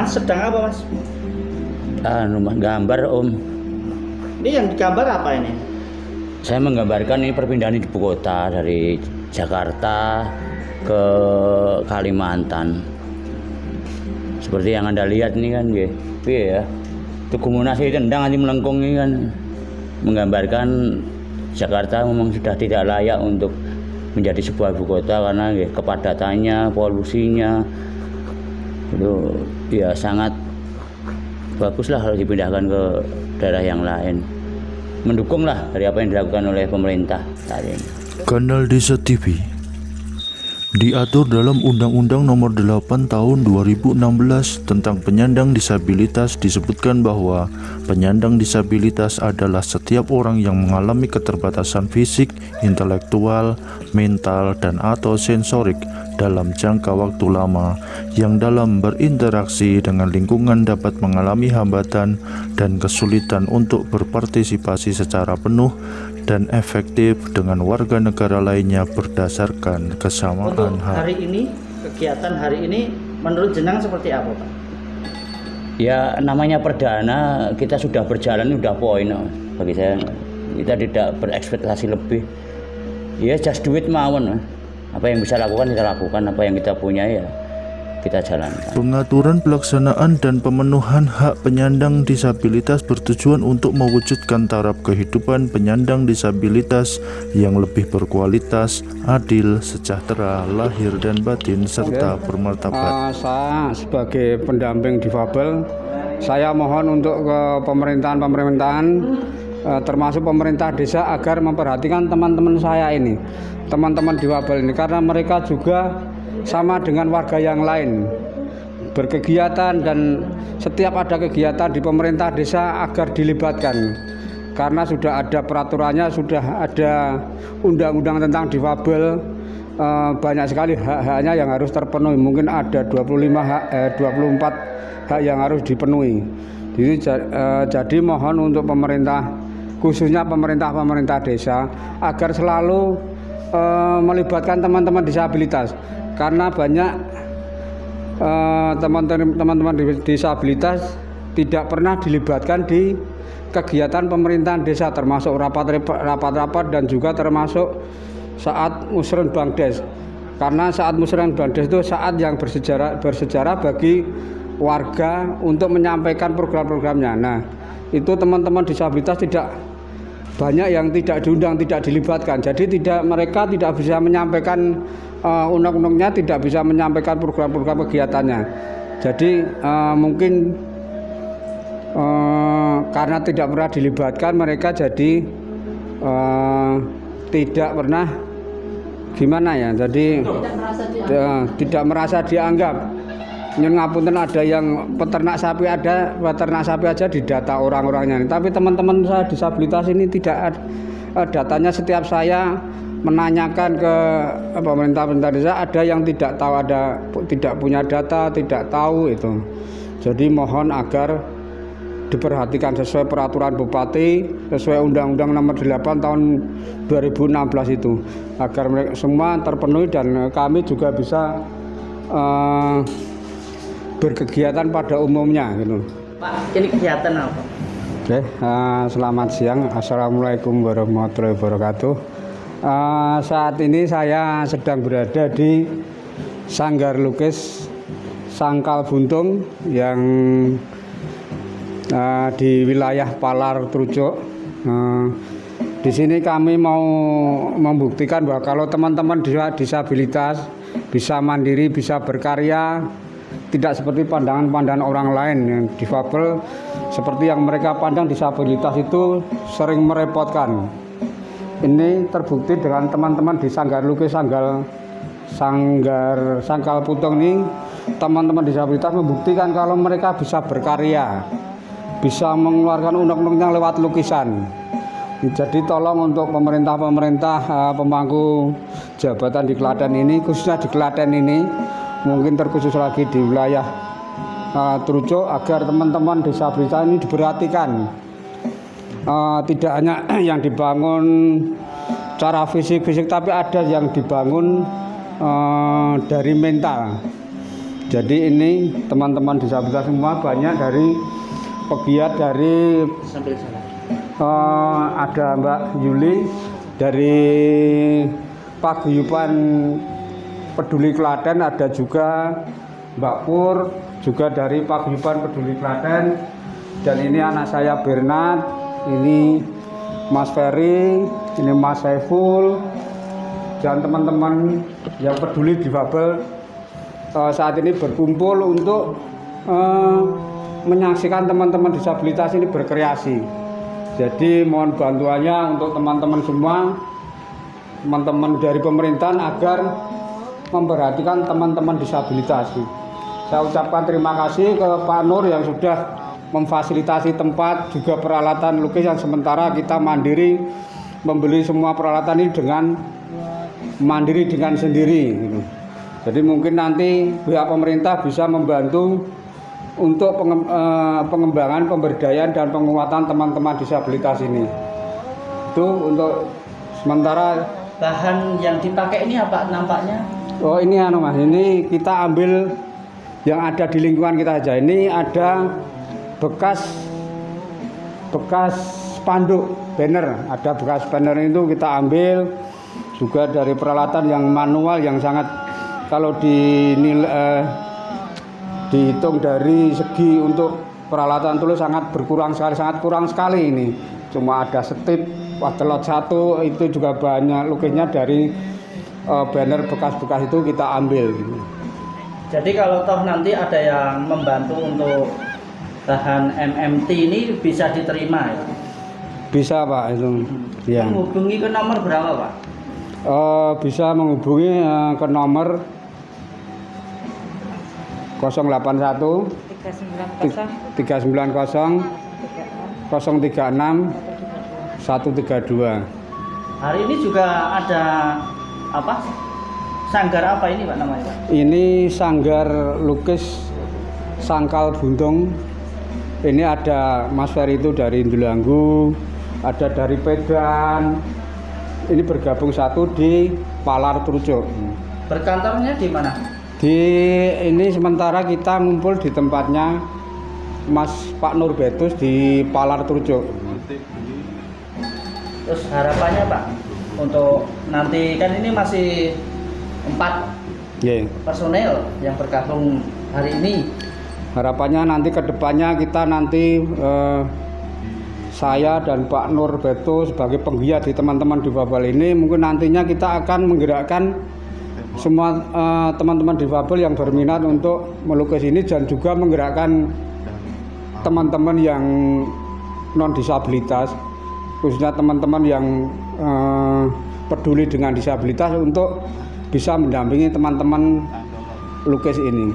Mas sedang apa Mas? Gambar Om. Ini yang digambar apa ini? Saya menggambarkan ini perpindahan ibu kota dari Jakarta ke Kalimantan. Seperti yang Anda lihat ini kan, ya. Tugu Monas itu tendang nanti melengkung ini kan menggambarkan Jakarta memang sudah tidak layak untuk menjadi sebuah ibu kota karena kepadatannya, polusinya itu ya sangat baguslah kalau dipindahkan ke daerah yang lain. Mendukunglah dari apa yang dilakukan oleh pemerintah saat ini. Kanal Desa TV diatur dalam Undang-Undang Nomor 8 Tahun 2016 tentang penyandang disabilitas. Disebutkan bahwa penyandang disabilitas adalah setiap orang yang mengalami keterbatasan fisik, intelektual, mental, dan atau sensorik dalam jangka waktu lama yang dalam berinteraksi dengan lingkungan dapat mengalami hambatan dan kesulitan untuk berpartisipasi secara penuh dan efektif dengan warga negara lainnya berdasarkan kesamaan Untuk hak. hari ini, kegiatan hari ini menurut jenang seperti apa Pak? Ya namanya perdana, kita sudah berjalan sudah poin bagi saya. Kita tidak berekspektasi lebih. Ya just do it mawon. Apa yang bisa lakukan kita lakukan, apa yang kita punya ya kita jalankan. Pengaturan pelaksanaan dan pemenuhan hak penyandang disabilitas bertujuan untuk mewujudkan taraf kehidupan penyandang disabilitas yang lebih berkualitas, adil, sejahtera, lahir dan batin, serta bermartabat. Saya sebagai pendamping difabel, saya mohon untuk ke pemerintahan termasuk pemerintah desa agar memperhatikan teman-teman saya ini, teman-teman difabel ini, karena mereka juga sama dengan warga yang lain berkegiatan, dan setiap ada kegiatan di pemerintah desa agar dilibatkan karena sudah ada peraturannya, sudah ada undang-undang tentang difabel. Banyak sekali hak-haknya yang harus terpenuhi, mungkin ada 24 hak yang harus dipenuhi. Jadi mohon untuk pemerintah, khususnya pemerintah desa, agar selalu melibatkan teman-teman disabilitas, karena banyak teman-teman disabilitas tidak pernah dilibatkan di kegiatan pemerintahan desa, termasuk rapat-rapat dan juga termasuk saat musren Bangdes. Karena saat musren Bangdes itu saat yang bersejarah bagi warga untuk menyampaikan program-programnya. Nah, itu teman-teman disabilitas tidak banyak yang tidak diundang, tidak dilibatkan. Jadi mereka tidak bisa menyampaikan undang-undangnya, tidak bisa menyampaikan program-program kegiatannya. Jadi mungkin karena tidak pernah dilibatkan, mereka jadi tidak pernah gimana ya. Jadi tidak merasa dianggap. Nyun ngapunten, ada yang peternak sapi aja didata orang-orangnya. Tapi teman-teman saya disabilitas ini tidak, datanya setiap saya menanyakan ke pemerintah desa, ada yang tidak tahu, tidak punya data, tidak tahu itu. Jadi mohon agar diperhatikan sesuai peraturan Bupati, sesuai Undang-Undang Nomor 8 Tahun 2016 itu, agar mereka semua terpenuhi dan kami juga bisa berkegiatan pada umumnya gitu. Pak, ini kegiatan apa? Oke, selamat siang. Assalamualaikum warahmatullahi wabarakatuh. Saat ini saya sedang berada di Sanggar Lukis Sangkal Buntung yang di wilayah Palar Trucuk. Di sini kami mau membuktikan bahwa kalau teman-teman disabilitas bisa mandiri, bisa berkarya, tidak seperti pandangan-pandangan orang lain yang difabel, seperti yang mereka pandang disabilitas itu sering merepotkan. Ini terbukti dengan teman-teman di Sanggar Lukis Sangkal Buntung ini. Teman-teman disabilitas membuktikan kalau mereka bisa berkarya, bisa mengeluarkan undang-undang lewat lukisan. Jadi tolong untuk pemerintah pemangku jabatan di Klaten ini, khususnya di Klaten ini, mungkin terkhusus lagi di wilayah Trucuk, agar teman-teman disabilitas ini diperhatikan. Tidak hanya yang dibangun cara fisik, tapi ada yang dibangun dari mental. Jadi ini teman-teman disabilitas semua banyak dari pegiat dari Sambil sana. ada Mbak Yuli dari Paguyuban Peduli Klaten, ada juga Mbak Pur juga dari Paguyuban Peduli Klaten, dan ini anak saya Bernard, ini Mas Ferry, ini Mas Saiful, dan teman-teman yang peduli difabel saat ini berkumpul untuk menyaksikan teman-teman disabilitas ini berkreasi. Jadi mohon bantuannya untuk teman-teman semua, teman-teman dari pemerintahan agar memperhatikan teman-teman disabilitas. Saya ucapkan terima kasih ke Pak Nur yang sudah memfasilitasi tempat, juga peralatan lukis yang sementara kita mandiri membeli semua peralatan ini dengan mandiri dengan sendiri gitu. Jadi mungkin nanti pihak pemerintah bisa membantu untuk pengembangan, pemberdayaan dan penguatan teman-teman disabilitas ini. Itu untuk sementara. Bahan yang dipakai ini apa nampaknya? Oh ini Mas, ini kita ambil yang ada di lingkungan kita aja. Ini ada bekas spanduk banner, ada bekas banner itu kita ambil, juga dari peralatan yang manual yang sangat, kalau dihitung dari segi untuk peralatan tulis sangat berkurang sekali, sangat kurang sekali ini. Cuma ada setip, lot satu, itu juga banyak lukisnya dari banner bekas-bekas itu kita ambil gitu. Jadi kalau toh nanti ada yang membantu untuk bahan MMT ini bisa diterima ya? Bisa Pak itu. Ya. Menghubungi ke nomor berapa Pak? Bisa menghubungi ke nomor 081 390 036 132. Hari ini juga ada apa? Sanggar apa ini Pak namanya? Ini sanggar lukis Sangkal Buntung. Ini ada Mas Ferry itu dari Indulanggu, ada dari Pedan. Ini bergabung satu di Palar Trucuk. Berkantornya di mana? Ini sementara kita ngumpul di tempatnya Mas Pak Nur Betus di Palar Trucuk. Terus harapannya Pak untuk nanti, kan ini masih 4 personel yang bergabung hari ini. Harapannya nanti ke depannya kita saya dan Pak Nur Betus sebagai penggiat di teman-teman difabel ini, mungkin nantinya kita akan menggerakkan semua teman-teman difabel yang berminat untuk melukis ini, dan juga menggerakkan teman-teman yang non disabilitas, khususnya teman-teman yang peduli dengan disabilitas, untuk bisa mendampingi teman-teman lukis ini.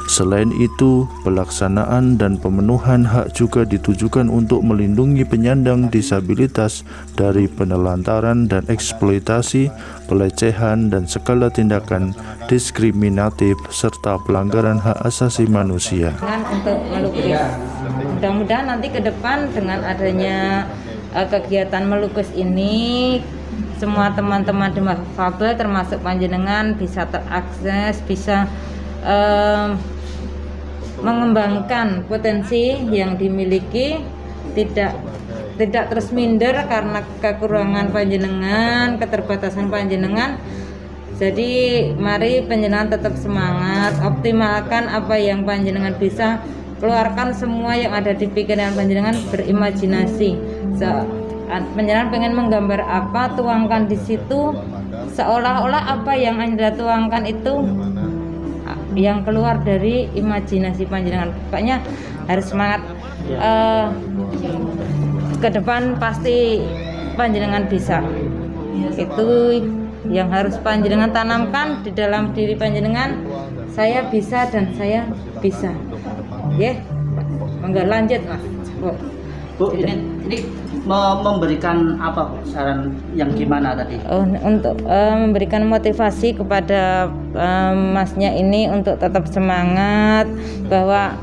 Selain itu, pelaksanaan dan pemenuhan hak juga ditujukan untuk melindungi penyandang disabilitas dari penelantaran dan eksploitasi, pelecehan, dan segala tindakan diskriminatif serta pelanggaran hak asasi manusia. Untuk melukis, mudah-mudahan nanti ke depan dengan adanya kegiatan melukis ini, semua teman-teman difabel termasuk panjenengan bisa terakses, bisa mengembangkan potensi yang dimiliki, tidak terus minder karena kekurangan panjenengan, keterbatasan panjenengan. Jadi mari panjenengan tetap semangat, optimalkan apa yang panjenengan bisa, keluarkan semua yang ada di pikiran panjenengan, berimajinasi. Panjenengan pengen menggambar apa, tuangkan di situ, seolah-olah apa yang Anda tuangkan itu yang keluar dari imajinasi panjenengan. Pokoknya harus semangat. Ke depan pasti panjenengan bisa. Itu yang harus panjenengan tanamkan di dalam diri panjenengan. Saya bisa dan saya bisa. Monggo lanjut Mas. Bu, ini memberikan apa Bu? Saran yang gimana tadi? Untuk memberikan motivasi kepada masnya ini untuk tetap semangat, bahwa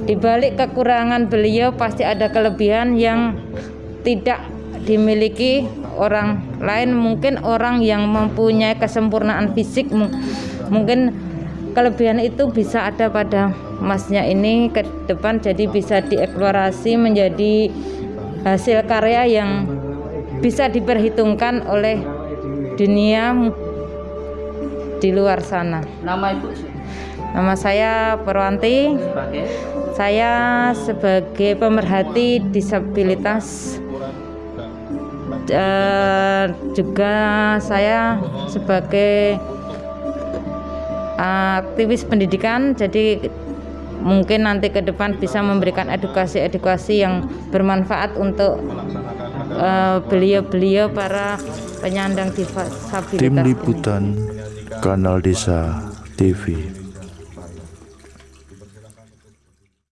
di balik kekurangan beliau pasti ada kelebihan yang tidak dimiliki orang lain. Mungkin orang yang mempunyai kesempurnaan fisik mungkin kelebihan itu bisa ada pada emasnya ini ke depan, jadi bisa dieksplorasi menjadi hasil karya yang bisa diperhitungkan oleh dunia di luar sana. Nama Ibu? Nama saya Perwanti. Saya sebagai pemerhati disabilitas, juga saya sebagai aktivis pendidikan, jadi mungkin nanti ke depan bisa memberikan edukasi yang bermanfaat untuk beliau-beliau para penyandang disabilitas. Tim Liputan Kanal Desa TV.